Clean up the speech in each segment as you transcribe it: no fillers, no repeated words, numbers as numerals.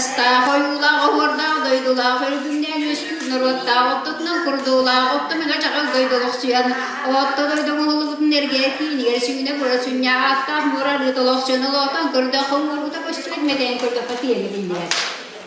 Masta koyula orda doydula hırgünden üstünür otta ottutun kurdula ottu mega çakal doyduluk suyan ottu doydum hulubun erge kini süne burası nya atta moral doluk sunu lokan kurda kumurda göstermeden kurda patiye gidiyor.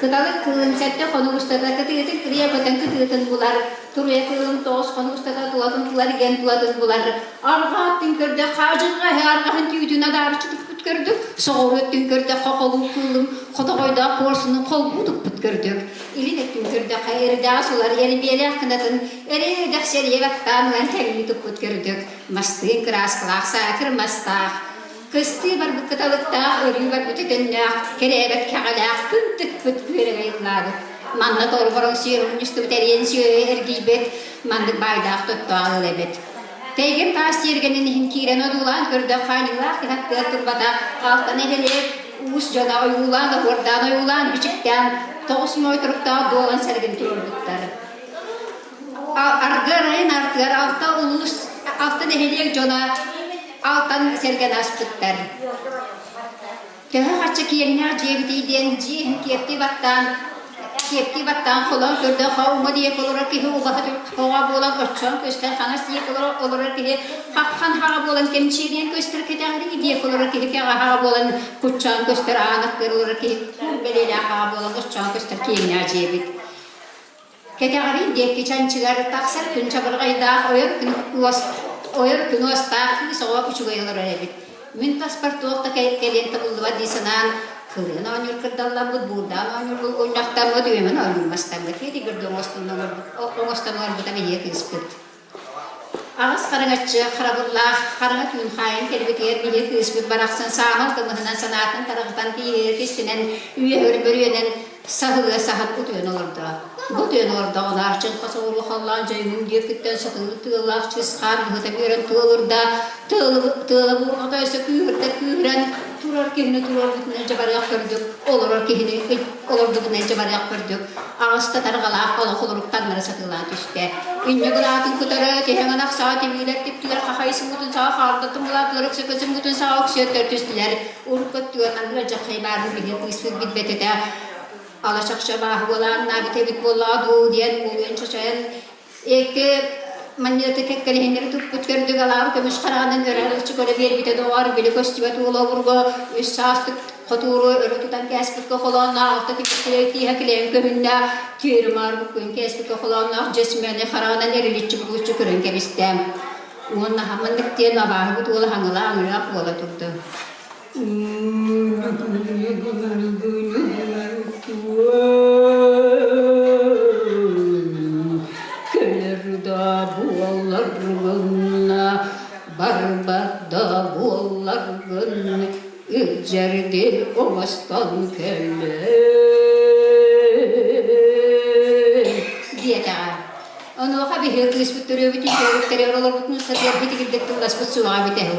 Kıtalık kılın sette konu ustada kıtıyıtın kriya kotan kıtıyıtın bular turuya kılın toz konu ustada tulatın tular gen tulatın bular arga attın kurda hacıga argahın tüyütüne dar çıtıp put gördük soğur öttün kurda kakolu kılım kota koyda korsunun kol budup put gördük ilin ettin kurda kayırda sular yeri bir yere akınatın eri dahseri vaktan ben kelini tuput gördük mastığın kıras kılak sakır mastağ Kıstı var bu kıtalıkta, örgü var bu tütünde, kerebet kağalak, püntük püt vereyladı. Manna doğru varın suyurun üstü biteriyen suyu ergibet, mandık baydak tuttu ağılebet. Teygen pas yergenin hinkiren odulan, kırda kanılar, kıhattı turbada, alttan evelek, uus jona oyulan, da oradan oyulan, biçikten, toğus moyturukta doğan sergin tururduklar. Argırayın artgar, altta ulus, alttan evelek jona, Altan sergen aspıttar. Köhü kaçı kiyerine cebdiyden cihin kepti battan kolon gördü havma diye kolora ki huğa huğa bolan açan köster hanas diye kolora ki hakkan hağa bolan kemçiyen köster ketari diye kolora ki hağa bolan kuçan köster anak kolora ki belele hağa bolan açan köster kiyerine cebit. Ketari diye geçen çıgar taksar gün çabırgayda oyur gün ostaki soğuk uçuyorlar evet. Mintas partuakta kelen tabulva disanan kırın anyor kırdallar bu buradan anyor bu oynaktan bu düğümün olmastan bu kedi gördüm ostan var bu tabii yakışık. Ağız karagaçı karagat gün hain kelbetiyer bilir kısmet baraksan sağmal kımından sanatın taraftan bir kistinen üye bölüyen sahılı sahat utuyon orada. Bu dön orada onlar için kasavuru hallan caymun diyekitten sakılı tığlak çıskar hıta gören tığılırda tığlı bu ataysa kühren turar kehine turar bütüne cebaryak gördük olur kehine olur bütüne cebaryak gördük ağızda targalak ola kuluruktan nara satılan tüste ünlü gılatın kutarı tehengen aksaati bilet tiptiler kakayısın bütün sağ hardatın bulatlarık söküsün bütün sağ oksiyotlar tüstüler urukot tüyenen racak haybarın bilir kısmet bitbetete Alaşakşa bahı olan nabite bolla doğu diyen boğuyan çaçayan eki manyatı kekkeli henleri tupput gördük alar kömüş karanın öğrenlik çıkara bir bite doğar bile kostibat ola vurgu üst sağıstık Katuru örütüden kesbik kolanlar altta tipikleri hakleyen köhünde tüyürmar bugün kesbik kolanlar cismeni karanın erilikçi bu çıkırın kebistem onun hamanlık diye nabahı bu tuğla hangıla anırak bola tuttu Kölerde buğalarına barbada buğalarına Ücerdi ovastan köle diye ta. Onu kabi hırkız bitiriyor biti körükleri oralar bitmiş satıyor biti gidip tulas bitsuğa bitehu.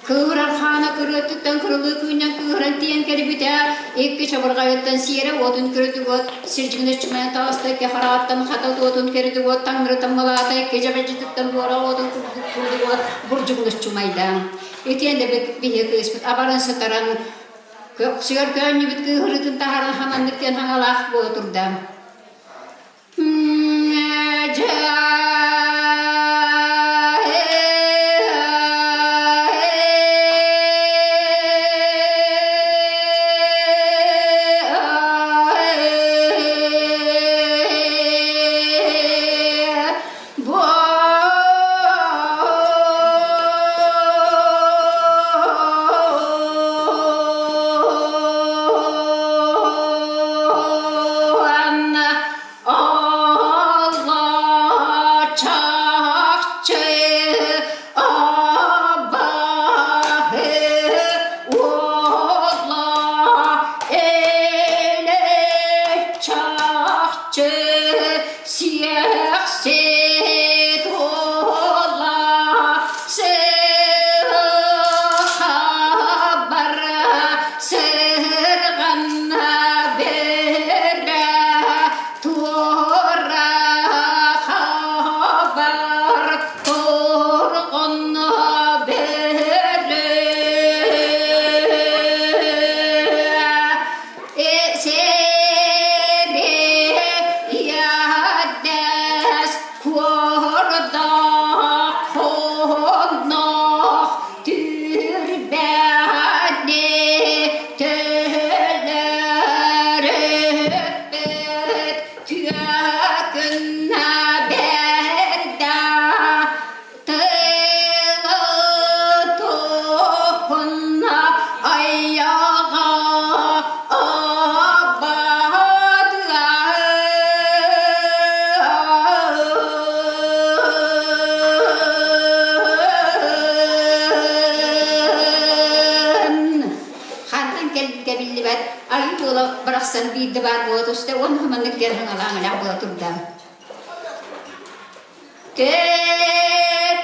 Kıvran khana kırıtıktan kırılı kuyundan kıvran tiyan keri bite ek çabargayattan siyere odun kırıtı got sircigine çımayan tağısta ki harattan hatat odun kırıtı got tanrıtan malata ek cebecitikten bora odun kırıtı got burcuguluş çımaydan. Etiyen de bir hırkız abaran sataran sigar köyünü bitki hırıtın taharan hamanlık diyen hangalak bu oturdam. geldi bildi ben. Ayı bola bıraksan bir de var bola işte onun hamanlık diyen hangalan bola turda.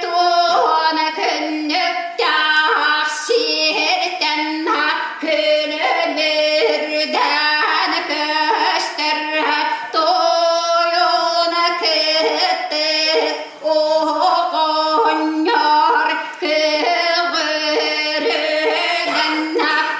Tuona künnük taksirten külümürden kösterha toyuna küttük oğonyor kıvırıdan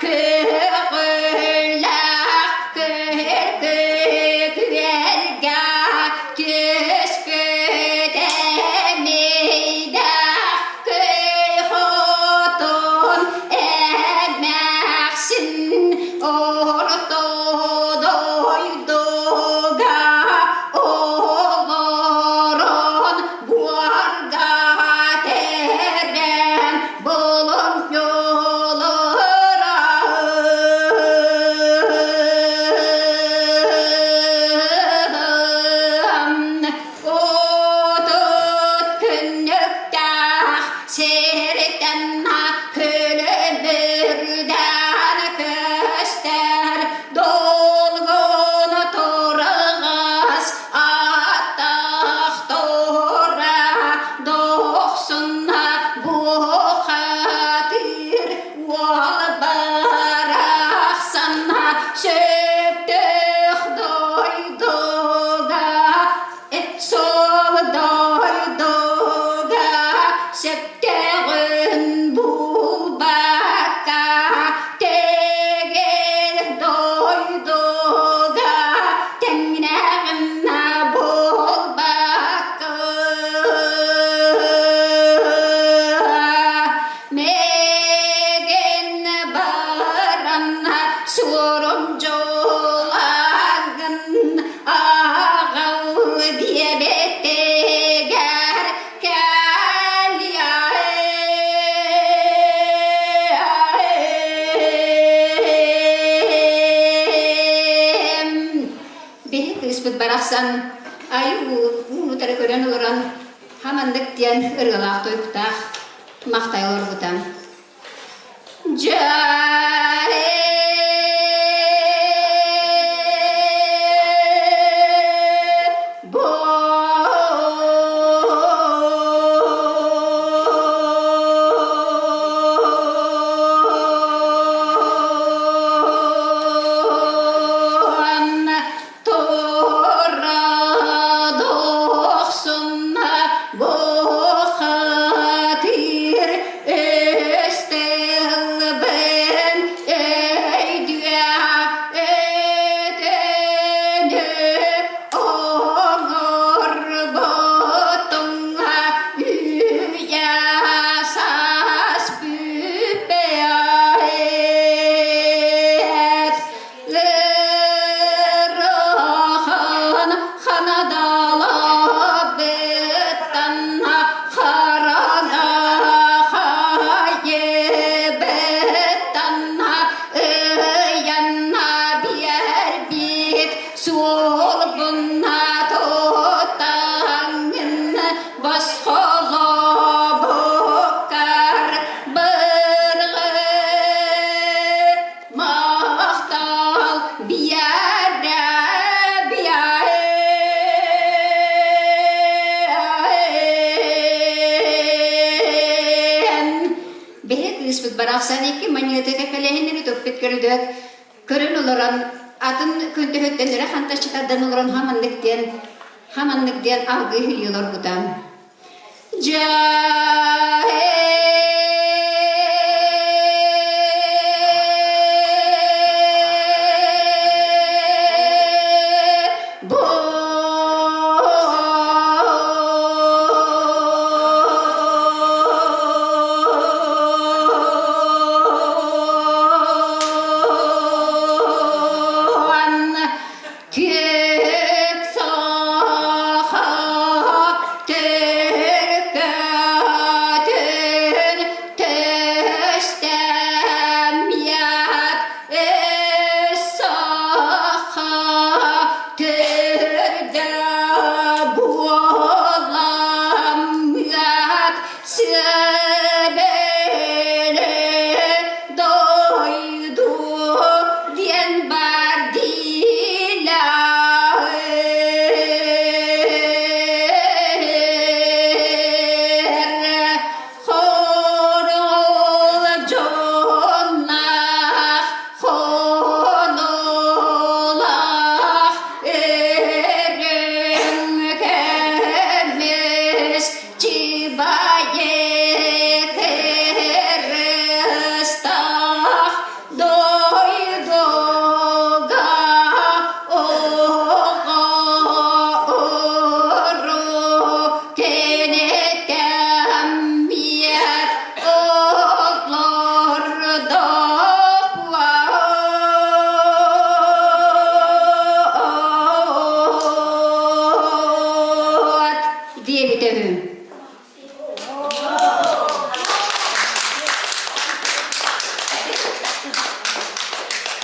kıvırlak kırkık verga küsküde meyda kıyhotun emeksin orto doyduga oğlorun buarga terem bulun yollara otut künnükta serten külümürden köster dolgunu torğas attaq tora doqsunna bu xatir wal baraqsanna söktük doyduga sol doyduga septegün bulbaka tegel doyduga tengnağına bulbaka megen baranna sorum jolagın ağal diye betteger Bihi kısmet baraksan ayu bunu terkören oluran hamandık diyen ırgalak toyuktaq maktay olur butam. Disebut baraksan iki menyatakan kalian ini topik keruduk kerana orang atun kunci hutendera hantar cikadan orang hamandik dian algi hiyor butam jahe Terka ketehüm.